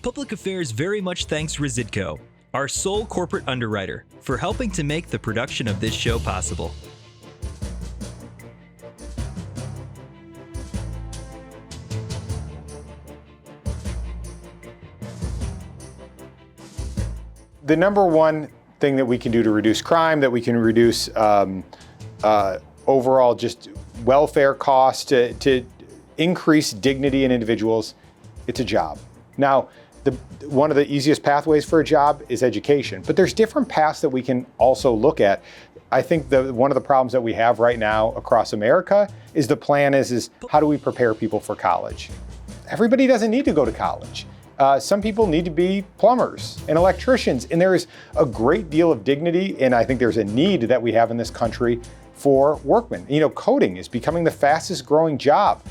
Public Affairs very much thanks Residco, our sole corporate underwriter, for helping to make the production of this show possible. The number one thing that we can do to reduce crime, that we can reduce overall just welfare costs, to increase dignity in individuals, it's a job. Now, one of the easiest pathways for a job is education, but there's different paths that we can also look at. I think one of the problems that we have right now across America is the plan is how do we prepare people for college? Everybody doesn't need to go to college. Some people need to be plumbers and electricians, and there is a great deal of dignity, and I think there's a need that we have in this country for workmen. You know, coding is becoming the fastest growing job.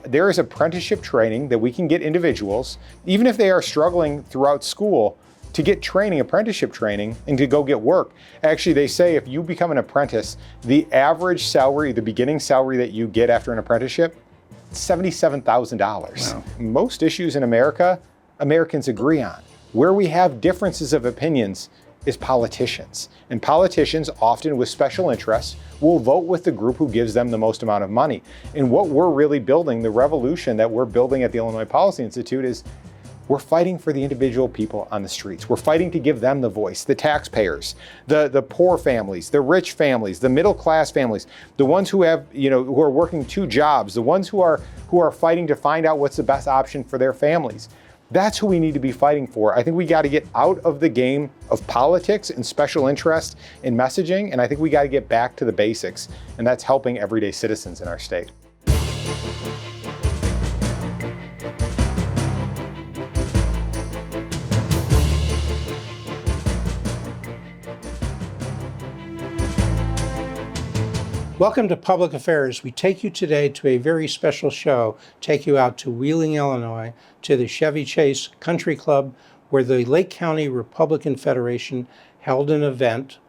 There is apprenticeship training that we can get individuals, even if they are struggling throughout school, to get training, apprenticeship training, and to go get work. Actually, they say if you become an apprentice, the average salary, the beginning salary that you get after an apprenticeship, $77,000. Wow. Most issues in America, Americans agree on. Where we have differences of opinions is politicians. And politicians, often with special interests, will vote with the group who gives them the most amount of money. And what we're really building, the revolution that we're building at the Illinois Policy Institute, is we're fighting for the individual people on the streets. We're fighting to give them the voice, the taxpayers, the poor families, the rich families, the middle class families, the ones who have, who are working two jobs, the ones who are fighting to find out what's the best option for their families. That's who we need to be fighting for. I think we got to get out of the game of politics and special interest in messaging, and I think we got to get back to the basics, and that's helping everyday citizens in our state. Welcome to Public Affairs. We take you today to a very special show, take you out to Wheeling, Illinois, to the Chevy Chase Country Club, where the Lake County Republican Federation held an event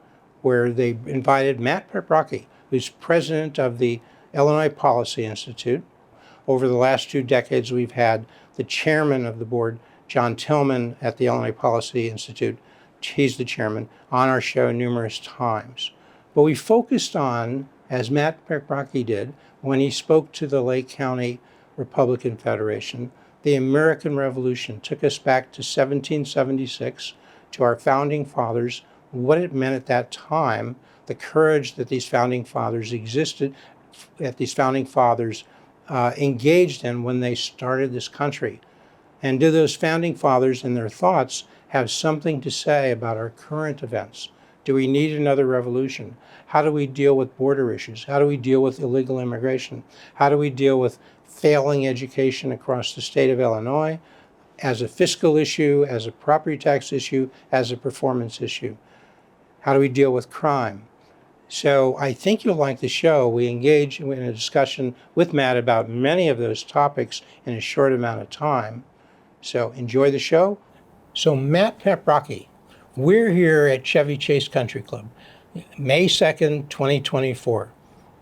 where they invited Matt Paprocki, who's president of the Illinois Policy Institute. Over the last 2 decades, we've had the chairman of the board, John Tillman, at the Illinois Policy Institute. He's the chairman, on our show numerous times. But we focused on, as Matt Paprocki did when he spoke to the Lake County Republican Federation, the American Revolution. Took us back to 1776, to our founding fathers, what it meant at that time, the courage that these founding fathers engaged in when they started this country. And do those founding fathers and their thoughts have something to say about our current events? Do we need another revolution? How do we deal with border issues? How do we deal with illegal immigration? How do we deal with failing education across the state of Illinois as a fiscal issue, as a property tax issue, as a performance issue? How do we deal with crime? So I think you'll like the show. We engage in a discussion with Matt about many of those topics in a short amount of time. So enjoy the show. So Matt Paprocki, we're here at Chevy Chase Country Club, May 2nd, 2024.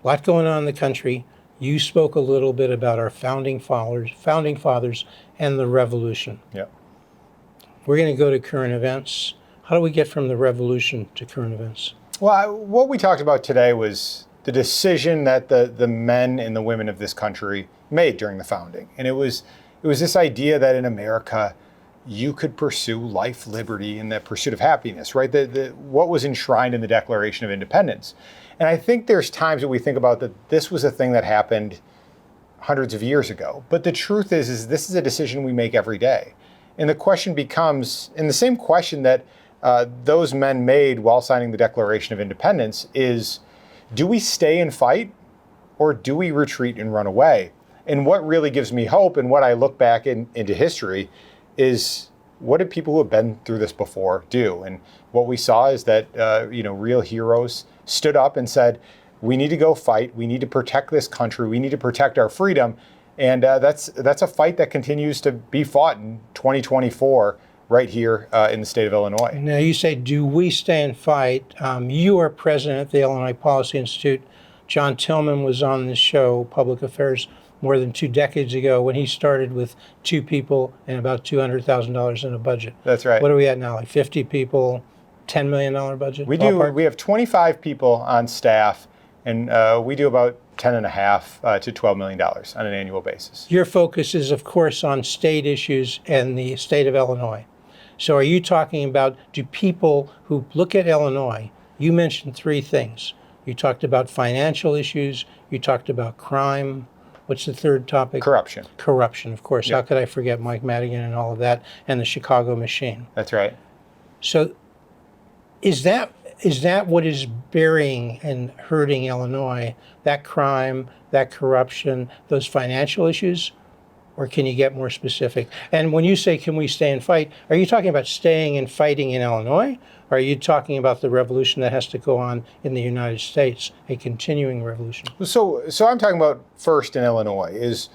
A lot going on in the country. You spoke a little bit about our founding fathers and the revolution. Yep. We're going to go to current events. How do we get from the revolution to current events? Well, what we talked about today was the decision that the men and the women of this country made during the founding. And it was this idea that in America, you could pursue life, liberty, and the pursuit of happiness, right? What was enshrined in the Declaration of Independence. And I think there's times that we think about that this was a thing that happened hundreds of years ago. But the truth is this is a decision we make every day. And the question becomes, and the same question that those men made while signing the Declaration of Independence is, do we stay and fight, or do we retreat and run away? And what really gives me hope, and what I look back into history, is what did people who have been through this before do? And what we saw is that real heroes stood up and said, we need to go fight, we need to protect this country, we need to protect our freedom. And that's a fight that continues to be fought in 2024 right here in the state of Illinois. Now you say, do we stay and fight? You are president of the Illinois Policy Institute. John Tillman was on this show, Public Affairs, more than 2 decades ago when he started with 2 people and about $200,000 in a budget. That's right. What are we at now? Like 50 people, $10 million budget? We ballpark? We have 25 people on staff, and we do about $10.5 to $12 million on an annual basis. Your focus is, of course, on state issues and the state of Illinois. So are you talking about, do people who look at Illinois, you mentioned 3 things. You talked about financial issues, you talked about crime. What's the third topic? Corruption. Corruption, of course. Yeah. How could I forget Mike Madigan and all of that, and the Chicago machine? That's right. So is that what is burying and hurting Illinois, that crime, that corruption, those financial issues? Or can you get more specific? And when you say, can we stay and fight, are you talking about staying and fighting in Illinois? Or are you talking about the revolution that has to go on in the United States, a continuing revolution? So I'm talking about first in Illinois is,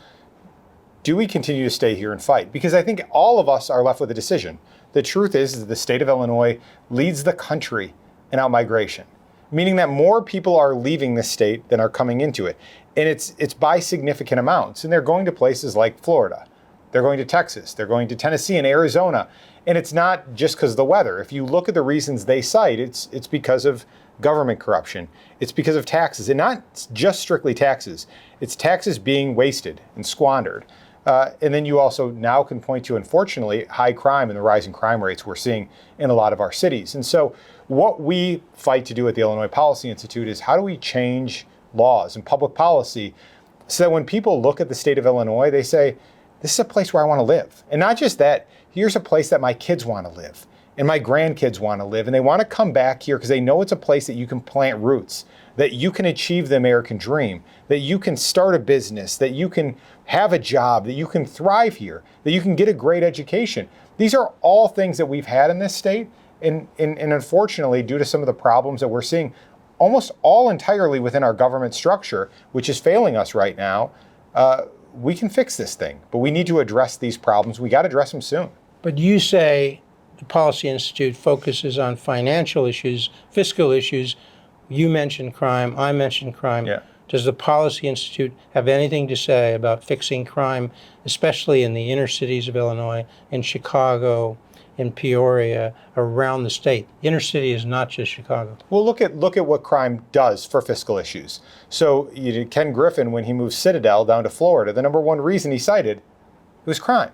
do we continue to stay here and fight? Because I think all of us are left with a decision. The truth is the state of Illinois leads the country in outmigration, meaning that more people are leaving the state than are coming into it. And it's by significant amounts. And they're going to places like Florida. They're going to Texas. They're going to Tennessee and Arizona. And it's not just because of the weather. If you look at the reasons they cite, it's because of government corruption. It's because of taxes, and not just strictly taxes. It's taxes being wasted and squandered. And then you also now can point to, unfortunately, high crime and the rising crime rates we're seeing in a lot of our cities. And so what we fight to do at the Illinois Policy Institute is, how do we change laws and public policy so that when people look at the state of Illinois, they say, this is a place where I want to live. And not just that, here's a place that my kids want to live and my grandkids want to live. And they want to come back here because they know it's a place that you can plant roots, that you can achieve the American dream, that you can start a business, that you can have a job, that you can thrive here, that you can get a great education. These are all things that we've had in this state. And unfortunately, due to some of the problems that we're seeing, almost all entirely within our government structure, which is failing us right now, we can fix this thing. But we need to address these problems. We got to address them soon. But you say the Policy Institute focuses on financial issues, fiscal issues. You mentioned crime. I mentioned crime. Yeah. Does the Policy Institute have anything to say about fixing crime, especially in the inner cities of Illinois, in Chicago, in Peoria, around the state? The inner city is not just Chicago. Well, look at what crime does for fiscal issues. So Ken Griffin, when he moved Citadel down to Florida, the number one reason he cited was crime.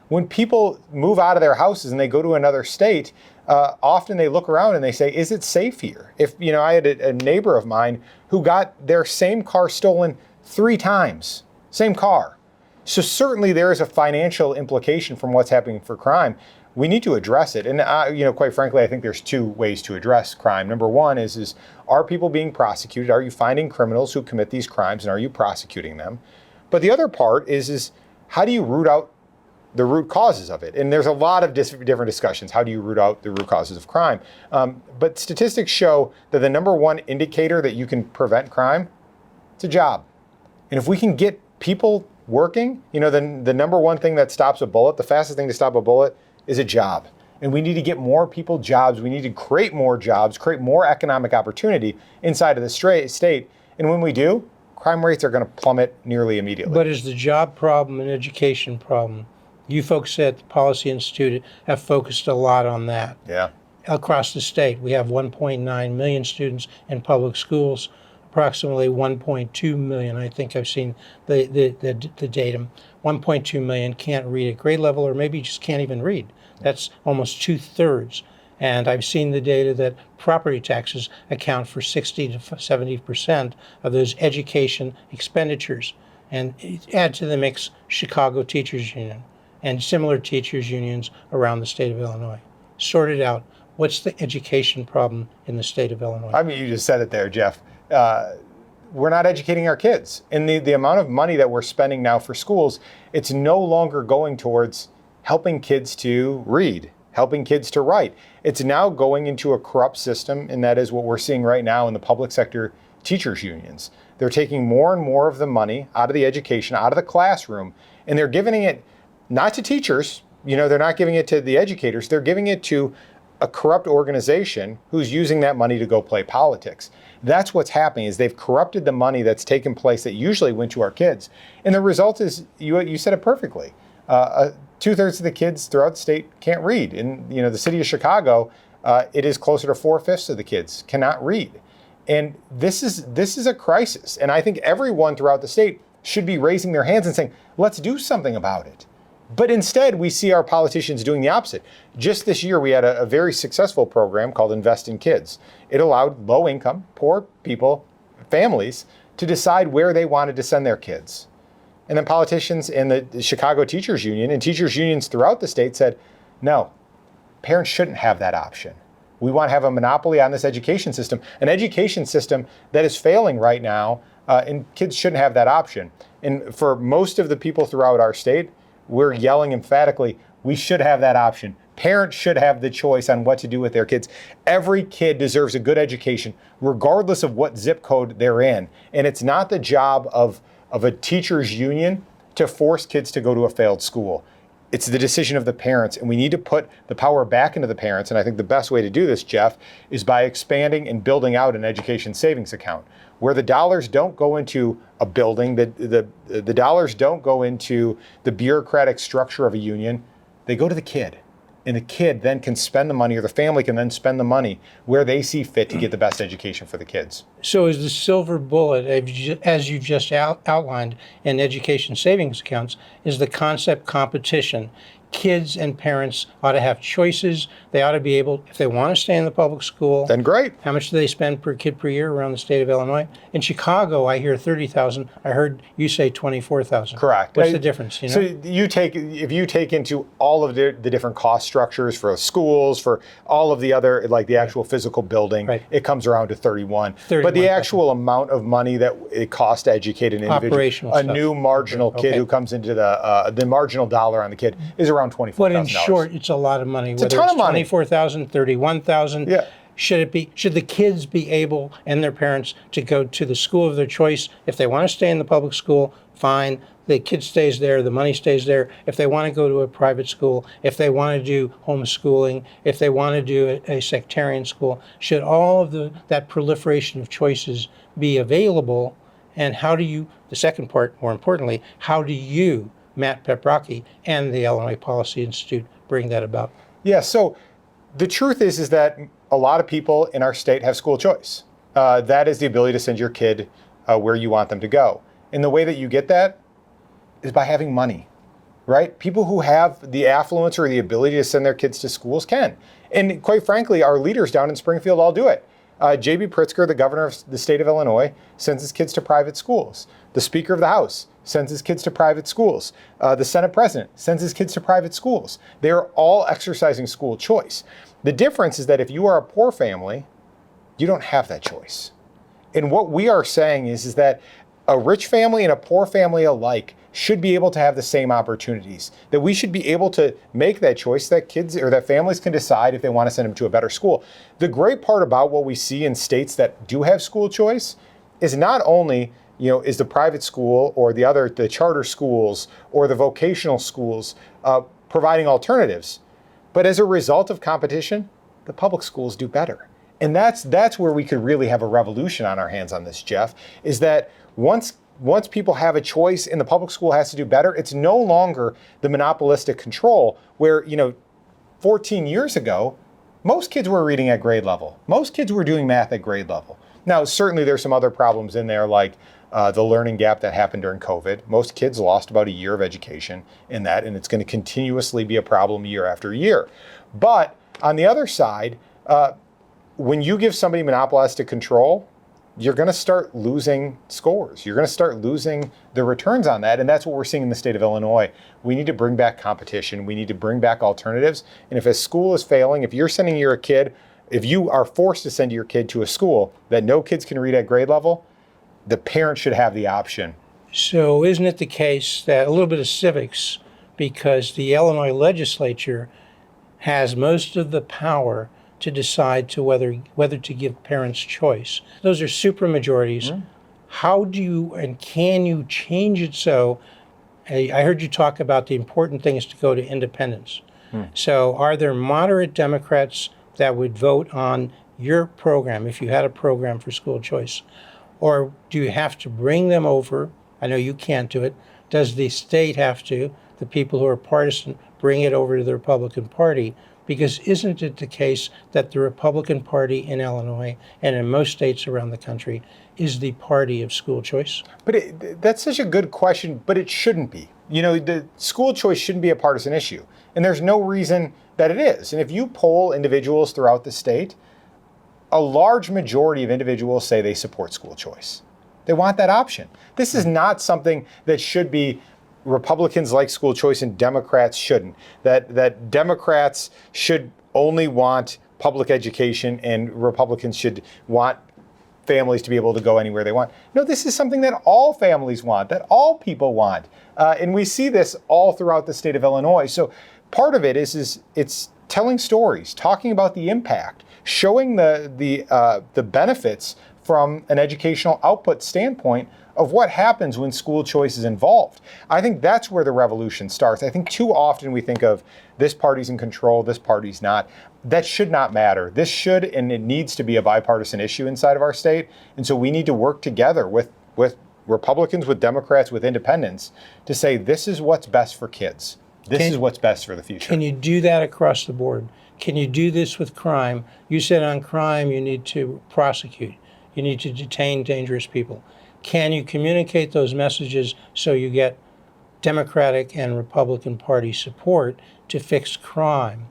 When people move out of their houses and they go to another state, often they look around and they say, is it safe here? If I had a neighbor of mine who got their same car stolen 3 times, same car. So certainly there is a financial implication from what's happening for crime. We need to address it. And quite frankly, I think there's 2 ways to address crime. Number one is are people being prosecuted? Are you finding criminals who commit these crimes, and are you prosecuting them? But the other part is how do you root out the root causes of it? And there's a lot of different discussions. How do you root out the root causes of crime? But statistics show that the number one indicator that you can prevent crime, it's a job. And if we can get people working, then the number one thing that stops a bullet, the fastest thing to stop a bullet, is a job. And we need to get more people jobs. We need to create more jobs, create more economic opportunity inside of the state. And when we do, crime rates are going to plummet nearly immediately. But is the job problem an education problem? You folks at the Policy Institute have focused a lot on that. Yeah. Across the state, we have 1.9 million students in public schools, approximately 1.2 million. I think I've seen the datum. 1.2 million can't read at grade level, or maybe just can't even read. That's almost 2/3. And I've seen the data that property taxes account for 60 to 70% of those education expenditures. And add to the mix Chicago Teachers Union and similar teachers unions around the state of Illinois. Sort it out. What's the education problem in the state of Illinois? I mean, you just said it there, Jeff. We're not educating our kids. And the amount of money that we're spending now for schools, it's no longer going towards helping kids to read, helping kids to write. It's now going into a corrupt system, and that is what we're seeing right now in the public sector teachers unions. They're taking more and more of the money out of the education, out of the classroom, and they're giving it not to teachers. They're not giving it to the educators. They're giving it to a corrupt organization who's using that money to go play politics. That's what's happening, is they've corrupted the money that's taken place that usually went to our kids. And the result is, you said it perfectly. 2/3 of the kids throughout the state can't read. In the city of Chicago, it is closer to 4/5 of the kids cannot read. And this is a crisis. And I think everyone throughout the state should be raising their hands and saying, let's do something about it. But instead, we see our politicians doing the opposite. Just this year, we had a very successful program called Invest in Kids. It allowed low-income, poor people, families, to decide where they wanted to send their kids. And then politicians in the Chicago Teachers Union and teachers unions throughout the state said, no, parents shouldn't have that option. We want to have a monopoly on this education system, an education system that is failing right now, and kids shouldn't have that option. And for most of the people throughout our state, we're yelling emphatically, we should have that option. Parents should have the choice on what to do with their kids. Every kid deserves a good education, regardless of what zip code they're in. And it's not the job of a teachers union to force kids to go to a failed school. It's the decision of the parents, and we need to put the power back into the parents. And I think the best way to do this, Jeff, is by expanding and building out an education savings account where the dollars don't go into a building, the dollars don't go into the bureaucratic structure of a union. They go to the kid. And the kid then can spend the money, or the family can then spend the money where they see fit to get the best education for the kids. So is the silver bullet, as you've just outlined in education savings accounts, is the concept competition. Kids and parents ought to have choices. They ought to be able, if they want to stay in the public school. Then great. How much do they spend per kid per year around the state of Illinois? In Chicago, I hear $30,000. I heard you say $24,000. Correct. What's the difference? So if you take into all of the different cost structures for schools, for all of the other, like the actual physical building, right, it comes around to 31. But the actual amount of money that it costs to educate an individual, a new marginal kid who comes into the marginal dollar on the kid is around $24,000. But in short, it's a lot of money. It's a ton of money. $24,000, $31,000. Yeah. Should the kids be able, and their parents, to go to the school of their choice? If they want to stay in the public school, fine. The kid stays there, the money stays there. If they want to go to a private school, if they want to do homeschooling, if they want to do a sectarian school, should all of that proliferation of choices be available? And how do you, the second part, more importantly, how do you, Matt Paprocki, and the Illinois Policy Institute bring that about? Yeah, so the truth is that a lot of people in our state have school choice. That is the ability to send your kid where you want them to go. And the way that you get that is by having money, right? People who have the affluence or the ability to send their kids to schools can. And quite frankly, our leaders down in Springfield all do it. J.B. Pritzker, the governor of the state of Illinois, sends his kids to private schools. The Speaker of the House sends his kids to private schools. The Senate President sends his kids to private schools. They're all exercising school choice. The difference is that if you are a poor family, you don't have that choice. And what we are saying is that a rich family and a poor family alike should be able to have the same opportunities, that we should be able to make that choice, that kids or that families can decide if they want to send them to a better school. The great part about what we see in states that do have school choice is not only, is the private school or the charter schools or the vocational schools providing alternatives, but as a result of competition, the public schools do better. And that's where we could really have a revolution on our hands on this, Jeff, is that once people have a choice and the public school has to do better, it's no longer the monopolistic control where, 14 years ago, most kids were reading at grade level. Most kids were doing math at grade level. Now, certainly there's some other problems in there, like the learning gap that happened during COVID. Most kids lost about a year of education in that, and it's going to continuously be a problem year after year. But on the other side, when you give somebody monopolistic control, you're going to start losing scores. You're going to start losing the returns on that. And that's what we're seeing in the state of Illinois. We need to bring back competition. We need to bring back alternatives. And if a school is failing, if you're sending your kid, if you are forced to send your kid to a school that no kids can read at grade level, the parent should have the option. So isn't it the case that a little bit of civics, because the Illinois legislature has most of the power to decide to whether to give parents choice. Those are supermajorities. Mm-hmm. How do you and can you change it so? I heard you talk about the important thing is to go to independence. So are there moderate Democrats that would vote on your program, if you had a program for school choice? Or do you have to bring them over? I know you can't do it. Does the state have to, the people who are partisan, bring it over to the Republican Party? Because isn't it the case that the Republican Party in Illinois and in most states around the country is the party of school choice? But that's such a good question, but it shouldn't be. The school choice shouldn't be a partisan issue. And there's no reason that it is. And if you poll individuals throughout the state, a large majority of individuals say they support school choice. They want that option. This is not something that should be Republicans like school choice and Democrats shouldn't. That Democrats should only want public education and Republicans should want families to be able to go anywhere they want. No, this is something that all families want, that all people want. And we see this all throughout the state of Illinois. So part of it is it's telling stories, talking about the impact, showing the benefits from an educational output standpoint of what happens when school choice is involved. I think that's where the revolution starts. I think too often we think of this party's in control, this party's not. That should not matter. This should and it needs to be a bipartisan issue inside of our state. And so we need to work together with Republicans, with Democrats, with independents to say this is what's best for kids. This is what's best for the future. Can you do that across the board? Can you do this with crime? You said on crime you need to prosecute. You need to detain dangerous people. Can you communicate those messages so you get Democratic and Republican Party support to fix crime?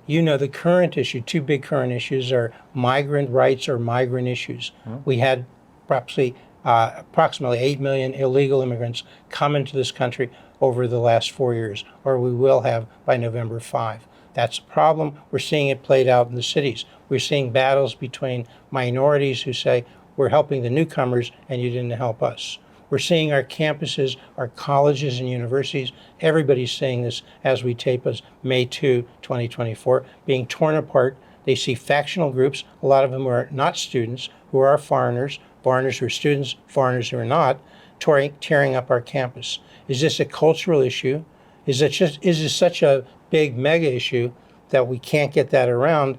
The current issue, two big current issues are migrant rights or migrant issues. We had approximately 8 million illegal immigrants come into this country over the last 4 years, or we will have by November 5. That's a problem. We're seeing it played out in the cities. We're seeing battles between minorities who say, we're helping the newcomers and you didn't help us. We're seeing our campuses, our colleges and universities, everybody's saying this as we tape us May 2, 2024, being torn apart. They see factional groups, a lot of them who are not students, who are foreigners who are students, foreigners who are not, tearing up our campus. Is this a cultural issue? Is this such a big mega issue that we can't get that around?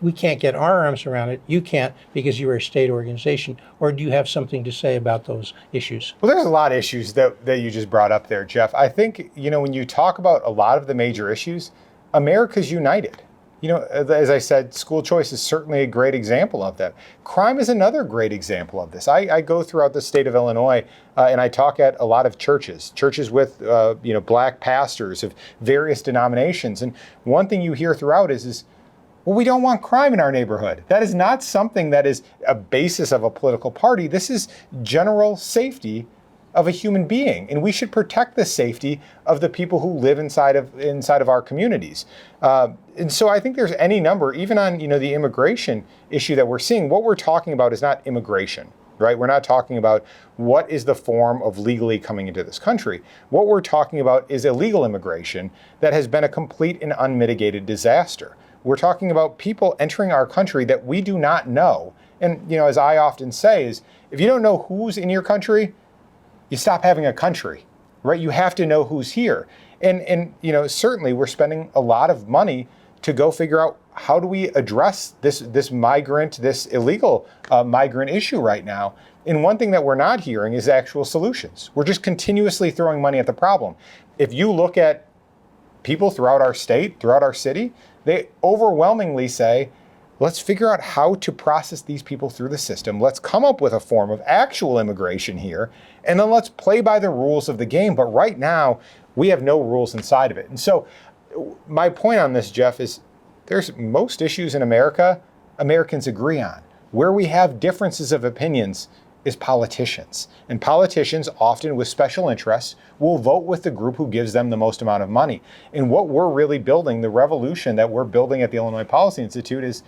We can't get our arms around it. You can't because you are a state organization. Or do you have something to say about those issues? Well, there's a lot of issues that you just brought up there, Jeff. I think, when you talk about a lot of the major issues, America's united. As I said, school choice is certainly a great example of that. Crime is another great example of this. I go throughout the state of Illinois and I talk at a lot of churches with, black pastors of various denominations. And one thing you hear throughout is, well, we don't want crime in our neighborhood. That is not something that is a basis of a political party. This is general safety of a human being, and we should protect the safety of the people who live inside of our communities. And so I think there's any number, even on the immigration issue that we're seeing. What we're talking about is not immigration, right? We're not talking about what is the form of legally coming into this country. What we're talking about is illegal immigration that has been a complete and unmitigated disaster. We're talking about people entering our country that we do not know. And as I often say, is if you don't know who's in your country, you stop having a country, right? You have to know who's here. And certainly we're spending a lot of money to go figure out how do we address this illegal migrant issue right now. And one thing that we're not hearing is actual solutions. We're just continuously throwing money at the problem. If you look at people throughout our state, throughout our city, they overwhelmingly say, let's figure out how to process these people through the system. Let's come up with a form of actual immigration here, and then let's play by the rules of the game. But right now, we have no rules inside of it. And so my point on this, Jeff, is there's most issues in America Americans agree on. Where we have differences of opinions is politicians. And politicians, often with special interests, will vote with the group who gives them the most amount of money. And what we're really building, the revolution that we're building at the Illinois Policy Institute, is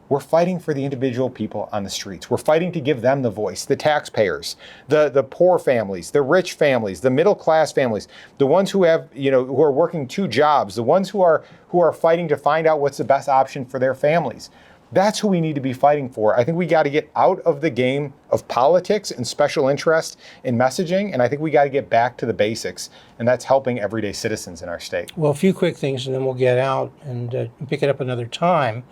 we're fighting for the individual people on the streets. We're fighting to give them the voice, the taxpayers, the poor families, the rich families, the middle class families, the ones who have, who are working 2 jobs, the ones who are fighting to find out what's the best option for their families. That's who we need to be fighting for. I think we got to get out of the game of politics and special interest in messaging, and I think we got to get back to the basics, and that's helping everyday citizens in our state. Well, a few quick things, and then we'll get out and pick it up another time.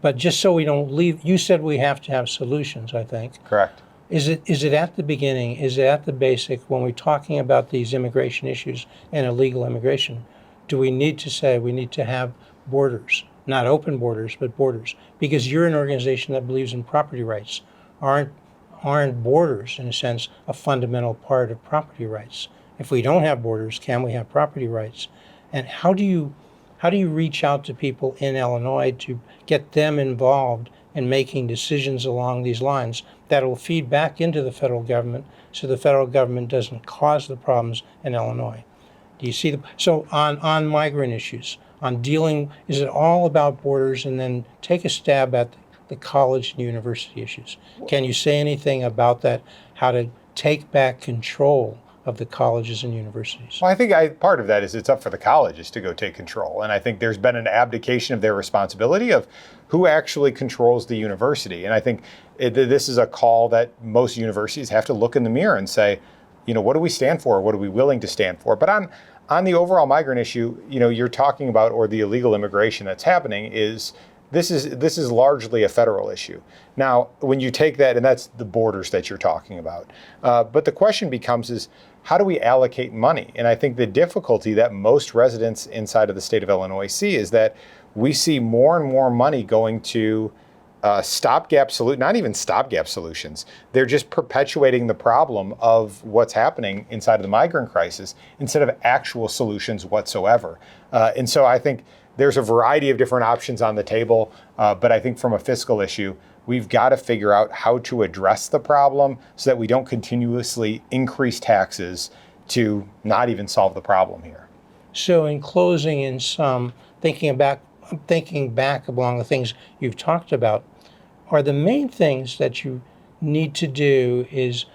But just so we don't leave, you said we have to have solutions, I think. Correct. Is it at the beginning, is it at the basic, when we're talking about these immigration issues and illegal immigration, do we need to say we need to have borders? Not open borders, but borders. Because you're an organization that believes in property rights. Aren't borders, in a sense, a fundamental part of property rights? If we don't have borders, can we have property rights? And how do you reach out to people in Illinois to get them involved in making decisions along these lines that will feed back into the federal government so the federal government doesn't cause the problems in Illinois? Do you see so on migrant issues, on dealing, is it all about borders? And then take a stab at the college and university issues. Can you say anything about that, how to take back control of the colleges and universities? Well, I think part of that is it's up for the colleges to go take control. And I think there's been an abdication of their responsibility of who actually controls the university. And I think this is a call that most universities have to look in the mirror and say, what do we stand for? What are we willing to stand for? But on the overall migrant issue, you're talking about, or the illegal immigration that's happening this is largely a federal issue. Now, when you take that, and that's the borders that you're talking about, but the question becomes is, how do we allocate money? And I think the difficulty that most residents inside of the state of Illinois see is that we see more and more money going to not even stopgap solutions. They're just perpetuating the problem of what's happening inside of the migrant crisis instead of actual solutions whatsoever. And so I think there's a variety of different options on the table, but I think from a fiscal issue, we've got to figure out how to address the problem so that we don't continuously increase taxes to not even solve the problem here. So in closing, in sum, thinking back along the things you've talked about, are the main things that you need to do is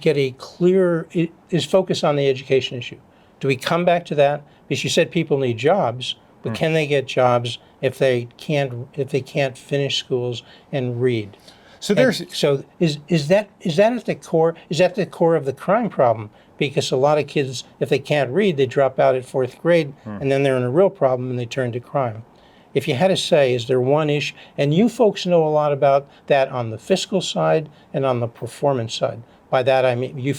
get is focus on the education issue. Do we come back to that? Because you said people need jobs, but can they get jobs if they can't finish schools and read? So is that at the core? Is that the core of the crime problem? Because a lot of kids, if they can't read, they drop out at 4th grade, and then they're in a real problem and they turn to crime. If you had to say, is there one issue, and you folks know a lot about that on the fiscal side and on the performance side. By that I mean you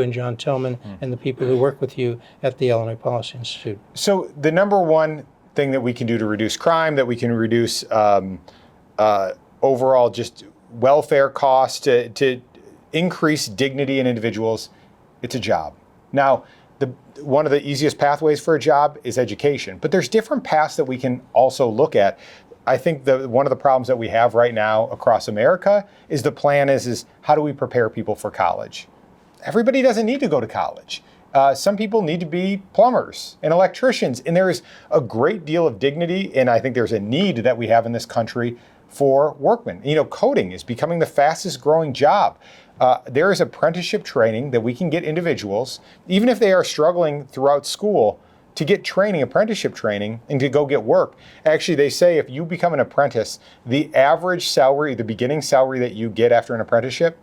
and John Tillman and the people who work with you at the Illinois Policy Institute. So the number one thing that we can do to reduce crime, that we can reduce overall just welfare costs, to increase dignity in individuals, it's a job. Now, one of the easiest pathways for a job is education, but there's different paths that we can also look at. I think one of the problems that we have right now across America is the plan is how do we prepare people for college? Everybody doesn't need to go to college. Some people need to be plumbers and electricians, and there is a great deal of dignity, and I think there's a need that we have in this country for workmen. Coding is becoming the fastest growing job. There is apprenticeship training that we can get individuals, even if they are struggling throughout school, to get training, apprenticeship training, and to go get work. Actually, they say if you become an apprentice, the average salary, the beginning salary that you get after an apprenticeship,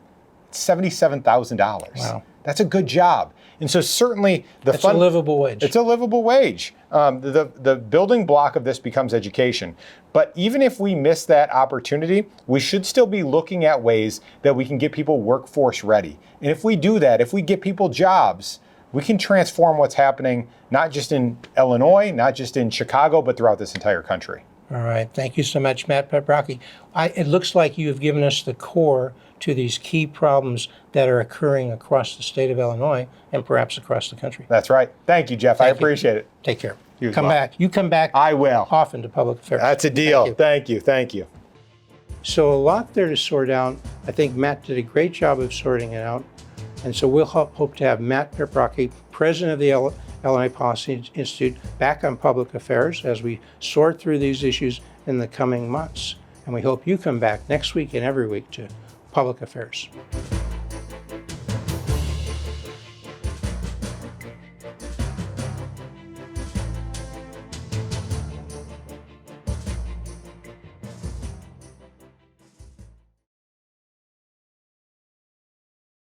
$77,000. Wow. That's a good job. And so certainly It's a livable wage. It's a livable wage. The building block of this becomes education. But even if we miss that opportunity, we should still be looking at ways that we can get people workforce ready. And if we do that, if we get people jobs, we can transform what's happening, not just in Illinois, not just in Chicago, but throughout this entire country. All right. Thank you so much, Matt Paprocki. It looks like you have given us the core to these key problems that are occurring across the state of Illinois and perhaps across the country. That's right. Thank you, Jeff. I appreciate it. Take care. You as Come well. back. You come back. I will. Often to public affairs. That's a deal. Thank you. Thank you. So a lot there to sort out. I think Matt did a great job of sorting it out. And so we'll hope to have Matt Paprocki, president of the Illinois Policy Institute, back on public affairs as we sort through these issues in the coming months. And we hope you come back next week and every week to public affairs.